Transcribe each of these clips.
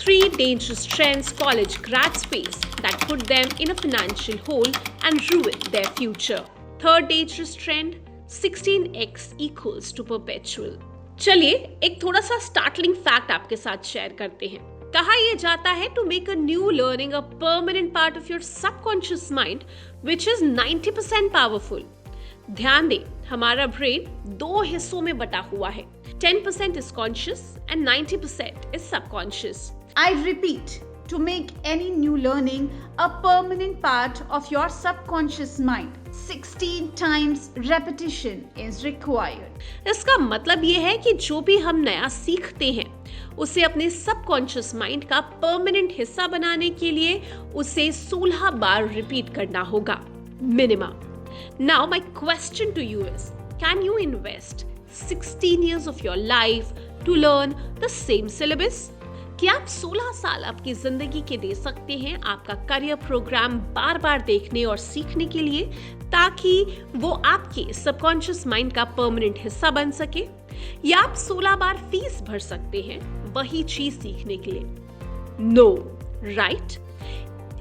3 dangerous trends college grads face that put them in a financial hole and ruin their future. Third dangerous trend, 16x equals to perpetual. चलिए एक थोड़ा सा startling fact आपके साथ share करते हैं। कहा यह जाता है to make a new learning a permanent part of your subconscious mind which is 90% powerful. ध्यान दें, हमारा ब्रेन 2 हिस्सों में बटा हुआ है। 10% is conscious and 90% is subconscious. I repeat, to make any new learning a permanent part of your subconscious mind, 16 times repetition is required. इसका मतलब ये है कि जो भी हम नया सीखते हैं उसे अपने सबकॉन्शियस माइंड का परमानेंट हिस्सा बनाने के लिए उसे 16 बार रिपीट करना होगा minimum. Now my question to you is, can you invest 16 years of your life to learn the same syllabus? क्या आप 16 साल आपकी जिंदगी के दे सकते हैं आपका करियर प्रोग्राम बार बार देखने और सीखने के लिए, ताकि वो आपके सबकॉन्शियस माइंड का परमानेंट हिस्सा बन सके? या आप 16 बार फीस भर सकते हैं वही चीज सीखने के लिए? No, right?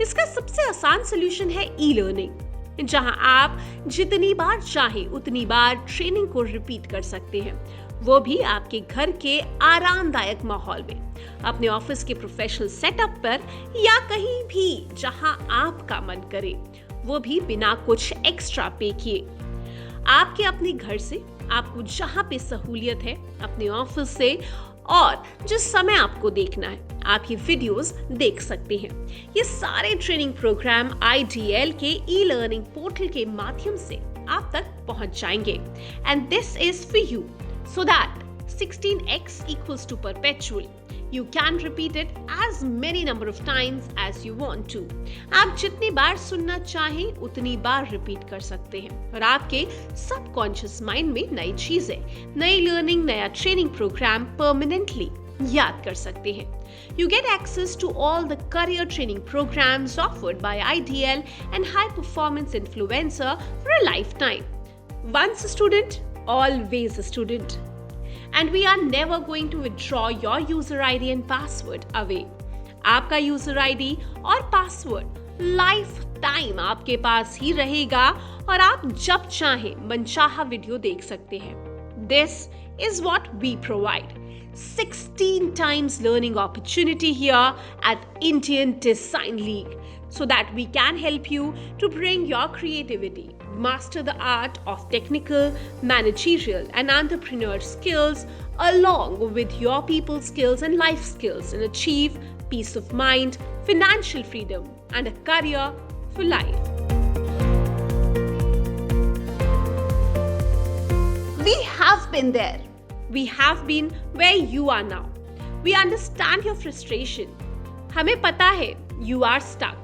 इसका सबसे आसान सोल्यूशन है ई लर्निंग, जहां आप जितनी बार चाहे उतनी बार ट्रेनिंग को रिपीट कर सकते हैं, वो भी आपके घर के आरामदायक माहौल में, अपने ऑफिस के प्रोफेशनल सेटअप पर या कहीं भी जहां आपका मन करे, वो भी बिना कुछ एक्स्ट्रा पे किए। आपके अपने घर से, आपको जहां पे सहूलियत है, अपने ऑफिस से और जिस समय आपको देखना है, आप ये वीडियोस देख सकते हैं। ये सारे ट्रेनिंग प्रोग्राम IDL के ई लर्निंग पोर्टल के माध्यम से आप तक पहुंच जाएंगे। And this is for you, so that 16x equals to perpetual. You can repeat it as many number of times as you want to. आप जितनी बार सुनना चाहें उतनी बार रिपीट कर सकते हैं और आपके सबकॉन्शियस माइंड में नई चीजें, नई लर्निंग, नया ट्रेनिंग प्रोग्राम परमानेंटली याद कर सकते हैं। You get access to all the career training programs offered by IDL and high performance influencer for a lifetime. Once a student, always a student. And we are never going to withdraw your user ID and password away. आपका user ID और password life time आपके पास ही रहेगा और आप जब चाहें मनचाहा video देख सकते हैं। This is what we provide. 16 times learning opportunity here at Indian Design League, so that we can help you to bring your creativity, master the art of technical, managerial and entrepreneur skills along with your people skills and life skills, and achieve peace of mind, financial freedom and a career for life. We have been there. We have been where you are now. We understand your frustration. हमें पता है you are stuck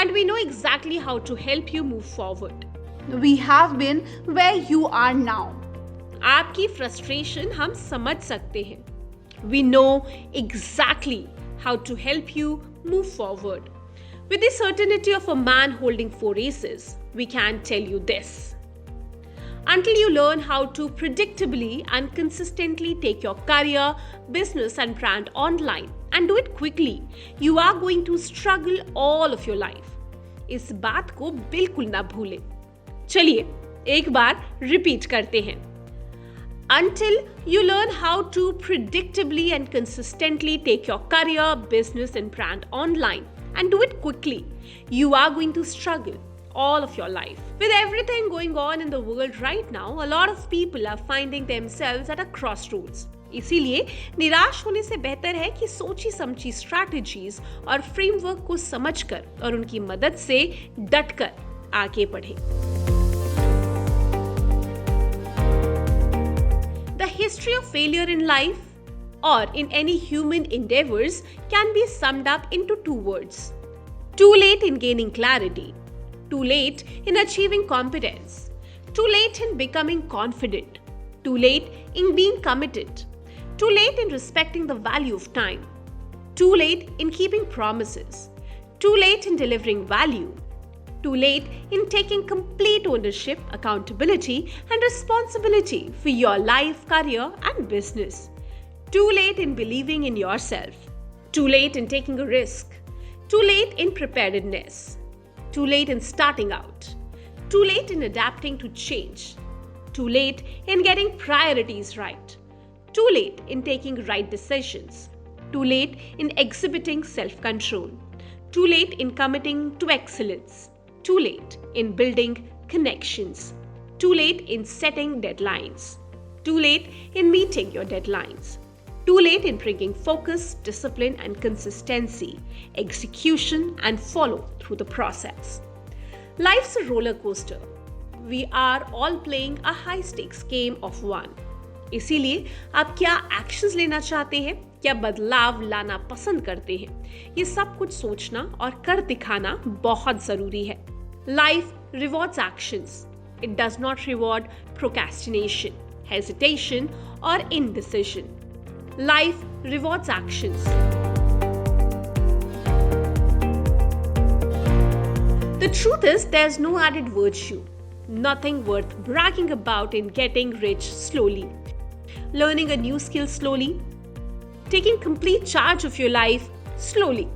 and we know exactly how to help you move forward. We have been where you are now. आपकी frustration हम समझ सकते हैं. We know exactly how to help you move forward. With the certainty of a man holding 4 aces, we can tell you this. Until you learn how to predictably and consistently take your career, business and brand online and do it quickly, you are going to struggle all of your life. इस बात को बिल्कुल ना भूलें। चलिए एक बार repeat करते हैं। Until you learn how to predictably and consistently take your career, business and brand online and do it quickly, you are going to struggle all of your life. With everything going on in the world right now, a lot of people are finding themselves at a crossroads. इसीलिए निराश होने से बेहतर है कि सोची समझी strategies और framework को समझकर और उनकी मदद से डटकर आगे बढ़ें। The history of failure in life or in any human endeavors can be summed up into 2 words. Too late in gaining clarity. Too late in achieving competence. Too late in becoming confident. Too late in being committed. Too late in respecting the value of time. Too late in keeping promises. Too late in delivering value. Too late in taking complete ownership, accountability, and responsibility for your life, career, and business. Too late in believing in yourself. Too late in taking a risk. Too late in preparedness. Too late in starting out. Too late in adapting to change. Too late in getting priorities right. Too late in taking right decisions. Too late in exhibiting self-control. Too late in committing to excellence. Too late in building connections. Too late in setting deadlines. Too late in meeting your deadlines. Too late in bringing focus, discipline, and consistency, execution, and follow through the process. Life's a roller coaster. We are all playing a high stakes game of one. इसीलिए आप क्या actions लेना चाहते हैं, क्या बदलाव लाना पसंद करते हैं, ये सब कुछ सोचना और कर दिखाना बहुत जरूरी है. Life rewards actions. It does not reward procrastination, hesitation, or indecision. Life rewards actions. The truth is, there's no added virtue, nothing worth bragging about in getting rich slowly, learning a new skill slowly, taking complete charge of your life slowly,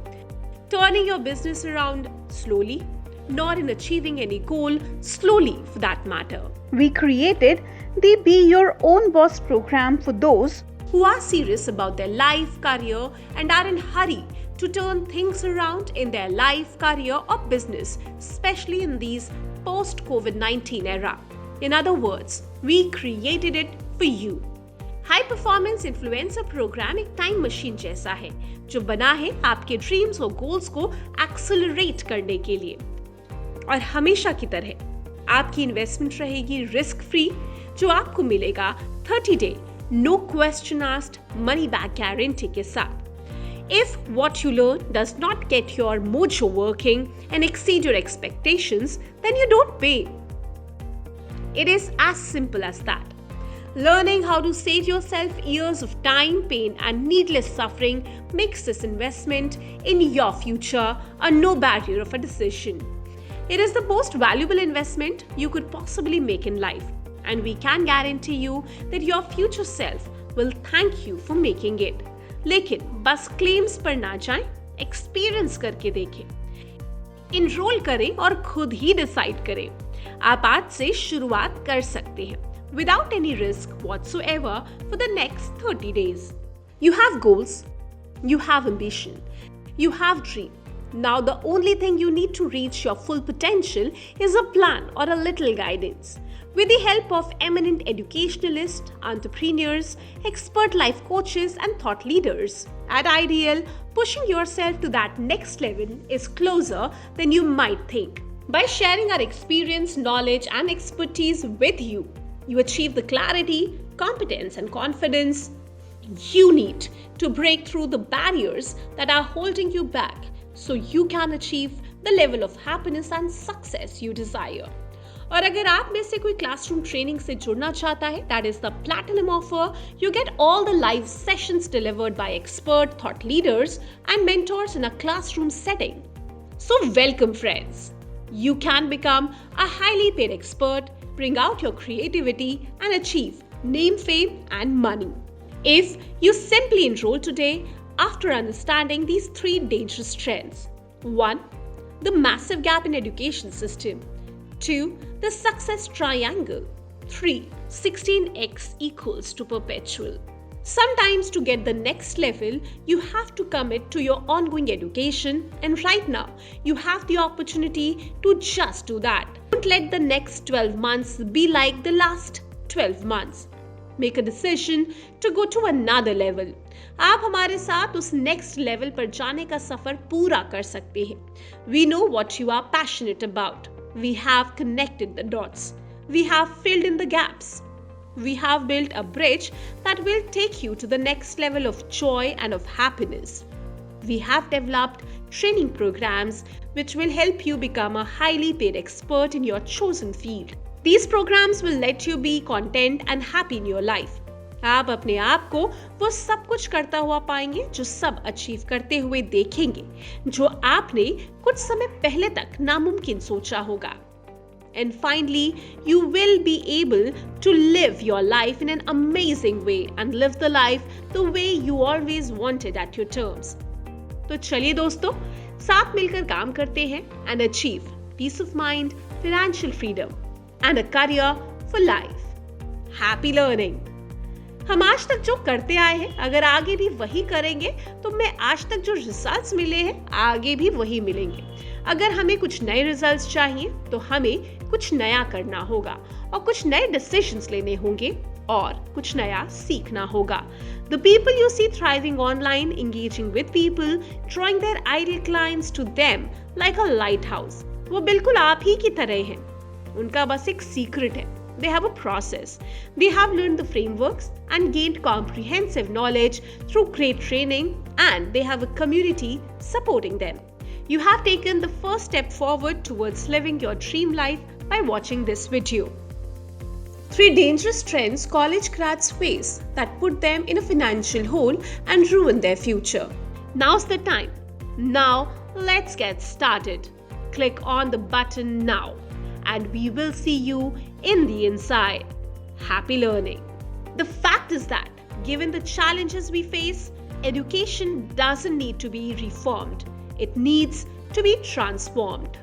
turning your business around slowly, nor in achieving any goal slowly for that matter. We created the Be Your Own Boss program for those who are serious about their life, career, and are in hurry to turn things around in their life, career, or business, especially in these post-COVID-19 era. In other words, we created it for you. High performance influencer program एक time machine जैसा है जो बना है आपके dreams और goals को accelerate करने के लिए. और हमेशा की तरह आपकी इन्वेस्टमेंट रहेगी रिस्क फ्री, जो आपको मिलेगा 30-day no question asked money back guarantee के साथ. If what you learn does not get your mojo working and exceed your expectations, then you don't pay. It is as simple as that. Learning how to save yourself years of time, pain, and needless suffering makes this investment in your future a no barrier of a decision. It is the most valuable investment you could possibly make in life, and we can guarantee you that your future self will thank you for making it. लेकिन बस claims पर ना जाएं, experience करके देखें, enrol करें और खुद ही डिसाइड करें. आप आज से शुरुआत कर सकते हैं without any risk whatsoever for the next 30 days. You have goals, you have ambition, you have dream. Now the only thing you need to reach your full potential is a plan or a little guidance. With the help of eminent educationalists, entrepreneurs, expert life coaches, and thought leaders, at Ideal, pushing yourself to that next level is closer than you might think. By sharing our experience, knowledge, and expertise with you, you achieve the clarity, competence, and confidence you need to break through the barriers that are holding you back so you can achieve the level of happiness and success you desire. और अगर आप में से कोई classroom training से जुड़ना चाहता है, that is the platinum offer. You get all the live sessions delivered by expert thought leaders and mentors in a classroom setting. So welcome friends. You can become a highly paid expert, bring out your creativity and achieve name, fame and money. If you simply enroll today after understanding these 3 dangerous trends. 1. The massive gap in education system. 2. The success triangle. 3. 16x equals to perpetual. Sometimes to get the next level, you have to commit to your ongoing education, and right now, you have the opportunity to just do that. Don't let the next 12 months be like the last 12 months. Make a decision to go to another level. आप हमारे साथ उस next level पर जाने का सफर पूरा कर सकते हैं. We know what you are passionate about. We have connected the dots. We have filled in the gaps. We have built a bridge that will take you to the next level of joy and of happiness. We have developed training programs which will help you become a highly paid expert in your chosen field. These programs will let you be content and happy in your life. आप अपने आप को वो सब कुछ करता हुआ पाएंगे जो सब अचीव करते हुए देखेंगे, जो आपने कुछ समय पहले तक नामुमकिन सोचा होगा. And finally, you will be able to live your life in an amazing way and live the life the way you always wanted at your terms. तो चलिए दोस्तों, साथ मिलकर काम करते हैं and achieve peace of mind, financial freedom and a career for life. Happy learning. हम आज तक जो करते आए हैं, अगर आगे भी वही करेंगे तो हमें आज तक जो रिजल्ट्स मिले हैं आगे भी वही मिलेंगे। अगर हमें कुछ नए रिजल्ट्स चाहिए तो हमें कुछ नया करना होगा और कुछ नए डिसीजंस लेने होंगे और कुछ नया सीखना होगा। The people you see thriving online, engaging with people, drawing their ideal clients to them like a lighthouse, वो बिल्कुल आप ही की तरह हैं। उनका बस एक सीक्रेट है। They have a process. They have learned the frameworks and gained comprehensive knowledge through great training, and they have a community supporting them. You have taken the first step forward towards living your dream life by watching this video. 3 dangerous trends college grads face that put them in a financial hole and ruin their future. Now's the time. Now, let's get started. Click on the button now, and we will see you in the inside. Happy learning. The fact is that, given the challenges we face, education doesn't need to be reformed. It needs to be transformed.